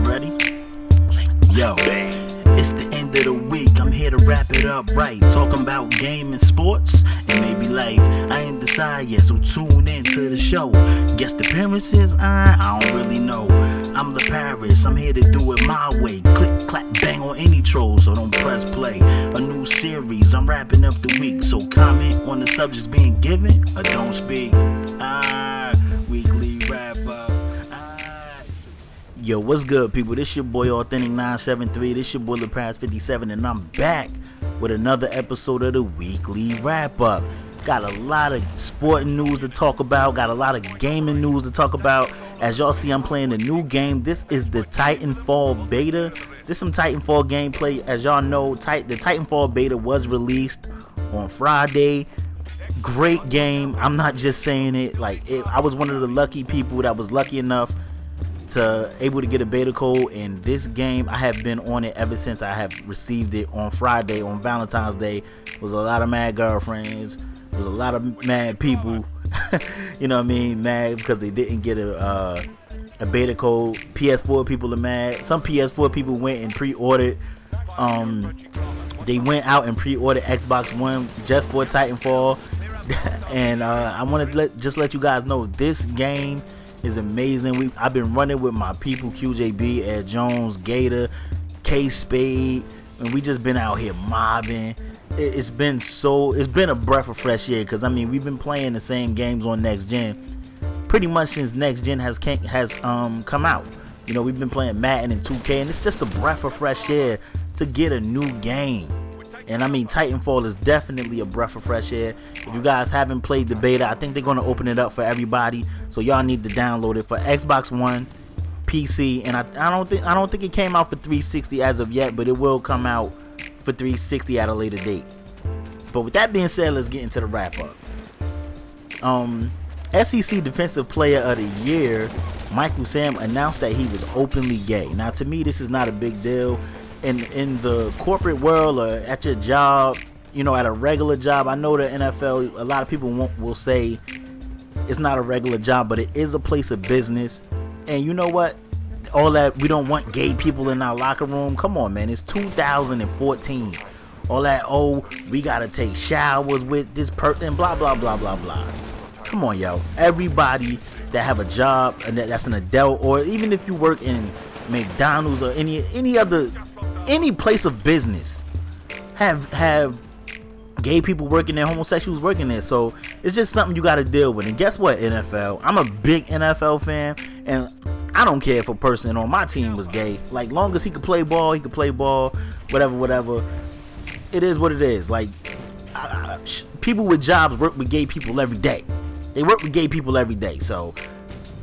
Y'all ready? Yo, it's the end of the week. I'm here to wrap it up right. Talking about game and sports and maybe life. I ain't decide yet, so tune in to the show. Guest appearances? I don't really know. I'm the Paris. I'm here to do it my way. Click, clap, bang on any troll, so don't press play. A new series. I'm wrapping up the week, so comment on the subjects being given or don't speak. Weekly wrap up. Yo, what's good, people? This your boy Authentic 973. This your boy Ep.37, and I'm back with another episode of the weekly wrap up. Got a lot of sporting news to talk about. Got a lot of gaming news to talk about. As y'all see, I'm playing a new game. This is the Titanfall beta. This is some Titanfall gameplay. As y'all know, the Titanfall beta was released on Friday. Great game. I'm not just saying it. I was one of the lucky people that was lucky enough to able to get a beta code, and this game I have been on it ever since I have received it on Friday, on Valentine's Day. Was a lot of mad girlfriends, was a lot of mad people you know what I mean, mad because they didn't get a beta code. PS4 people are mad. Some PS4 people went and pre-ordered they went out and pre-ordered Xbox One just for Titanfall and I want to let you guys know this game is amazing. I've been running with my people, QJB, Ed Jones, Gator, K-Spade, and we just been out here mobbing. It's been a breath of fresh air, because I mean we've been playing the same games on next gen pretty much since next gen has come out. You know, we've been playing Madden and 2K, and it's just a breath of fresh air to get a new game. And I mean, Titanfall is definitely a breath of fresh air. If you guys haven't played the beta, I think they're going to open it up for everybody. So y'all need to download it for Xbox One, PC, and I don't think it came out for 360 as of yet, but it will come out for 360 at a later date. But with that being said, let's get into the wrap up. SEC Defensive Player of the Year, Michael Sam, announced that he was openly gay. Now, to me, this is not a big deal. In the corporate world or at your job, you know, at a regular job, I know the NFL, a lot of people will say it's not a regular job, but it is a place of business. And you know what? All that, we don't want gay people in our locker room. Come on, man. It's 2014. All that, we got to take showers with this person, blah, blah, blah, blah, blah. Come on, yo. Everybody that have a job and that's an adult, or even if you work in McDonald's or any place of business, have gay people working there, homosexuals working there. So it's just something you got to deal with. And guess what, NFL? I'm a big NFL fan, and I don't care if a person on my team was gay. Like, long as he could play ball, whatever. It is what it is. Like, people with jobs work with gay people every day. They work with gay people every day. So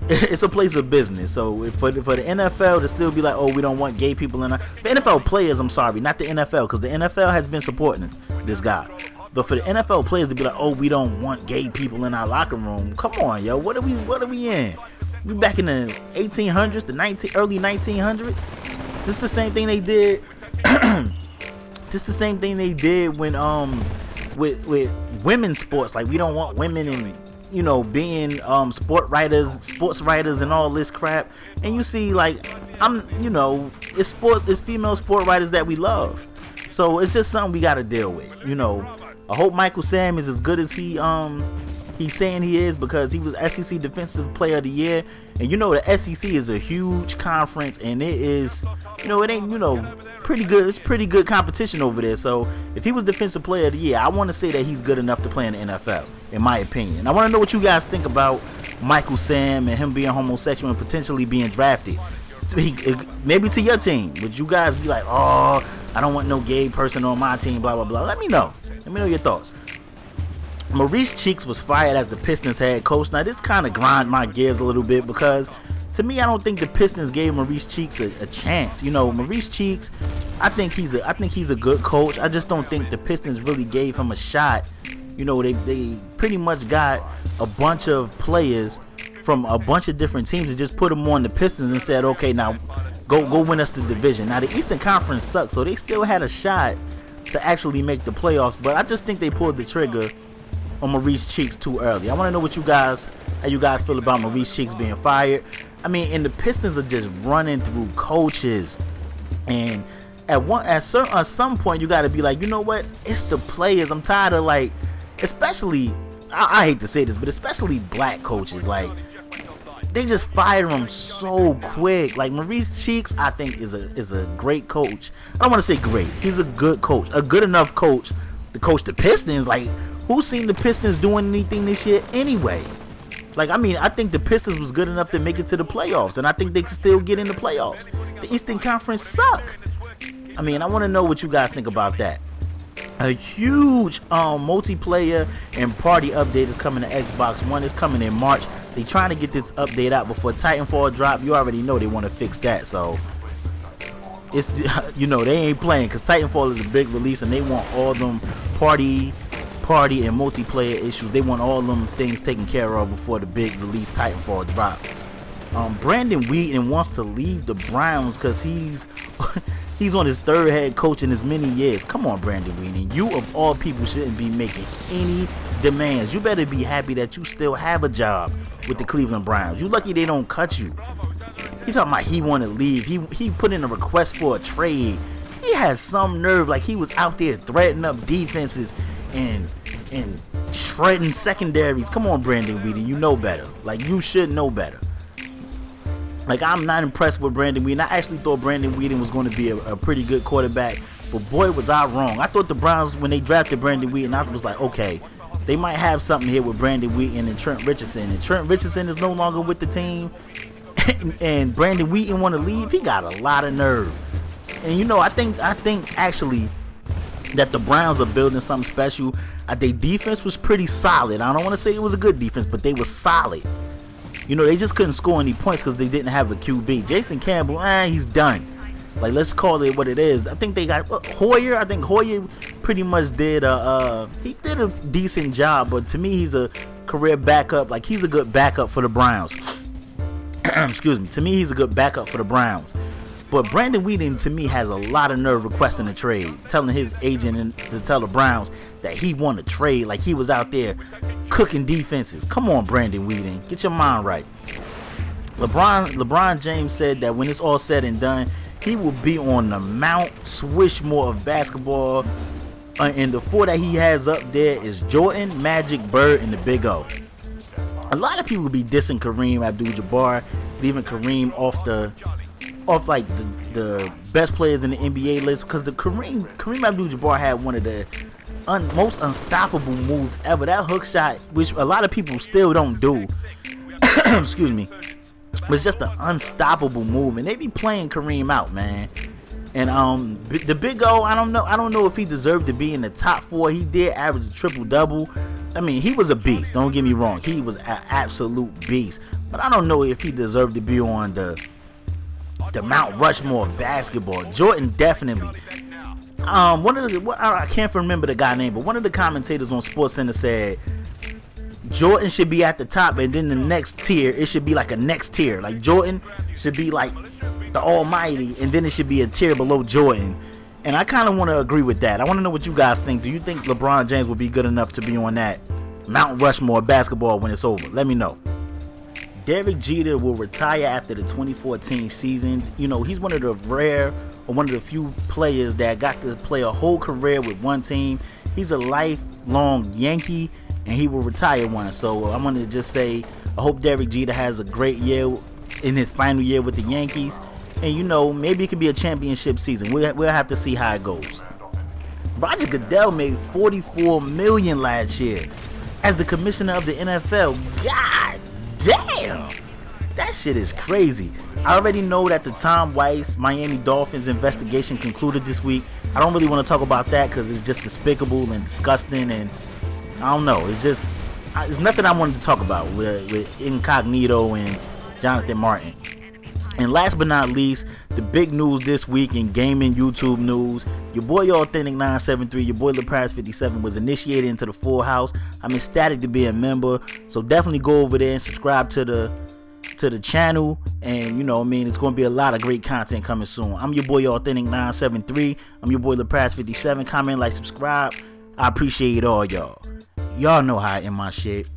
it's a place of business. So for the NFL to still be like, we don't want gay people in the NFL players, I'm sorry, not the NFL, because the NFL has been supporting this guy. But for the NFL players to be like, we don't want gay people in our locker room. Come on, yo. What are we in? We back in the 1800s, the early 1900s. This is the same thing they did. This is the same thing they did when with women's sports. Like, we don't want women in, you know, being sports writers and all this crap. And you see, like, it's female sport writers that we love. So it's just something we got to deal with. You know, I hope Michael Sam is as good as he's saying he is, because he was SEC Defensive Player of the Year. And you know, the SEC is a huge conference, and it is, you know, it ain't, you know, pretty good. It's pretty good competition over there. So if he was Defensive Player of the Year, I want to say that he's good enough to play in the NFL, in my opinion. I want to know what you guys think about Michael Sam and him being homosexual and potentially being drafted. Maybe to your team. Would you guys be like, I don't want no gay person on my team, blah, blah, blah? Let me know. Let me know your thoughts. Maurice Cheeks was fired as the Pistons head coach. Now, this kind of grind my gears a little bit, because to me, I don't think the Pistons gave Maurice Cheeks a chance. You know, Maurice Cheeks, I think he's a good coach. I just don't think the Pistons really gave him a shot. You know, they pretty much got a bunch of players from a bunch of different teams and just put them on the Pistons and said, okay, now go win us the division. Now, the Eastern Conference sucks, so they still had a shot to actually make the playoffs, but I just think they pulled the trigger on Maurice Cheeks too early. I want to know how you guys feel about Maurice Cheeks being fired. I mean, and the Pistons are just running through coaches, and at some point you got to be like, you know what? It's the players. I'm tired of, like, especially, I hate to say this, but especially black coaches, like, they just fire him so quick. Like, Maurice Cheeks, I think is a great coach. I don't want to say great. He's a good coach, a good enough coach to coach the Pistons. Like, who's seen the Pistons doing anything this year anyway? Like, I mean, I think the Pistons was good enough to make it to the playoffs, and I think they can still get in the playoffs. The Eastern Conference suck. I mean, I want to know what you guys think about that. A huge multiplayer and party update is coming to Xbox One. It's coming in March. They trying to get this update out before Titanfall drop. You already know they want to fix that, so it's, you know, they ain't playing, because Titanfall is a big release, and they want all them party and multiplayer issues. They want all them things taken care of before the big release Titanfall drop. Brandon Wheaton wants to leave the Browns because he's on his third head coach in as many years. Come on, Brandon Wheaton. You of all people shouldn't be making any demands. You better be happy that you still have a job with the Cleveland Browns. You lucky they don't cut you. He talking about he want to leave. He put in a request for a trade. He has some nerve, like he was out there threading up defenses and shredding secondaries. Come on, Brandon Wheaton, you know better. Like, you should know better. Like, I'm not impressed with Brandon Wheaton. I actually thought Brandon Wheaton was going to be a pretty good quarterback, but boy, was I wrong. I thought the Browns, when they drafted Brandon Wheaton, I was like, okay, they might have something here with Brandon Wheaton and Trent Richardson. And Trent Richardson is no longer with the team, and Brandon Wheaton want to leave. He got a lot of nerve. And, you know, I think actually that the Browns are building something special. Their defense was pretty solid. I don't want to say it was a good defense, but they were solid. You know, they just couldn't score any points because they didn't have a QB. Jason Campbell, he's done. Like, let's call it what it is. I think they got Hoyer. I think Hoyer pretty much did he did a decent job, but to me, he's a career backup. Like, he's a good backup for the Browns. Excuse me. To me, he's a good backup for the Browns. But Brandon Wheaton, to me, has a lot of nerve requesting a trade, telling his agent to tell the Browns that he want to trade. Like, he was out there cooking defenses. Come on, Brandon Wheaton, get your mind right. LeBron James said that when it's all said and done, he will be on the Mount Swishmore of basketball, and the four that he has up there is Jordan, Magic, Bird, and the Big O. A lot of people will be dissing Kareem Abdul-Jabbar, leaving Kareem off the best players in the NBA list, because the Kareem Abdul-Jabbar had one of the most unstoppable moves ever. That hook shot, which a lot of people still don't do, excuse me, was just an unstoppable move, and they be playing Kareem out, man. And the Big O, I don't know if he deserved to be in the top 4. He did average a triple-double. I mean, he was a beast, don't get me wrong. He was an absolute beast, but I don't know if he deserved to be on the Mount Rushmore of basketball. Jordan definitely. I can't remember the guy's name, but one of the commentators on SportsCenter said Jordan should be at the top, and then the next tier, it should be like a next tier. Like, Jordan should be like the almighty, and then it should be a tier below Jordan. And I kind of want to agree with that. I want to know what you guys think. Do you think LeBron James will be good enough to be on that Mount Rushmore of basketball when it's over? Let me know. Derek Jeter will retire after the 2014 season. You know, he's one of the few players that got to play a whole career with one team. He's a lifelong Yankee, and he will retire one. So I'm going to just say, I hope Derek Jeter has a great year in his final year with the Yankees. And, you know, maybe it could be a championship season. We'll have to see how it goes. Roger Goodell made $44 million last year as the commissioner of the NFL. God damn, that shit is crazy. I already know that the Tom Weiss Miami Dolphins investigation concluded this week. I don't really want to talk about that because it's just despicable and disgusting, and I don't know. It's nothing I wanted to talk about with Incognito and Jonathan Martin. And last but not least, the big news this week in gaming YouTube news. Your boy Authentic 973, your boy LePraz57 was initiated into the Full House. I'm ecstatic to be a member, so definitely go over there and subscribe to the channel. And you know, it's going to be a lot of great content coming soon. I'm your boy Authentic 973. I'm your boy LePraz57. Comment, like, subscribe. I appreciate it all, y'all. Y'all know how I end my shit.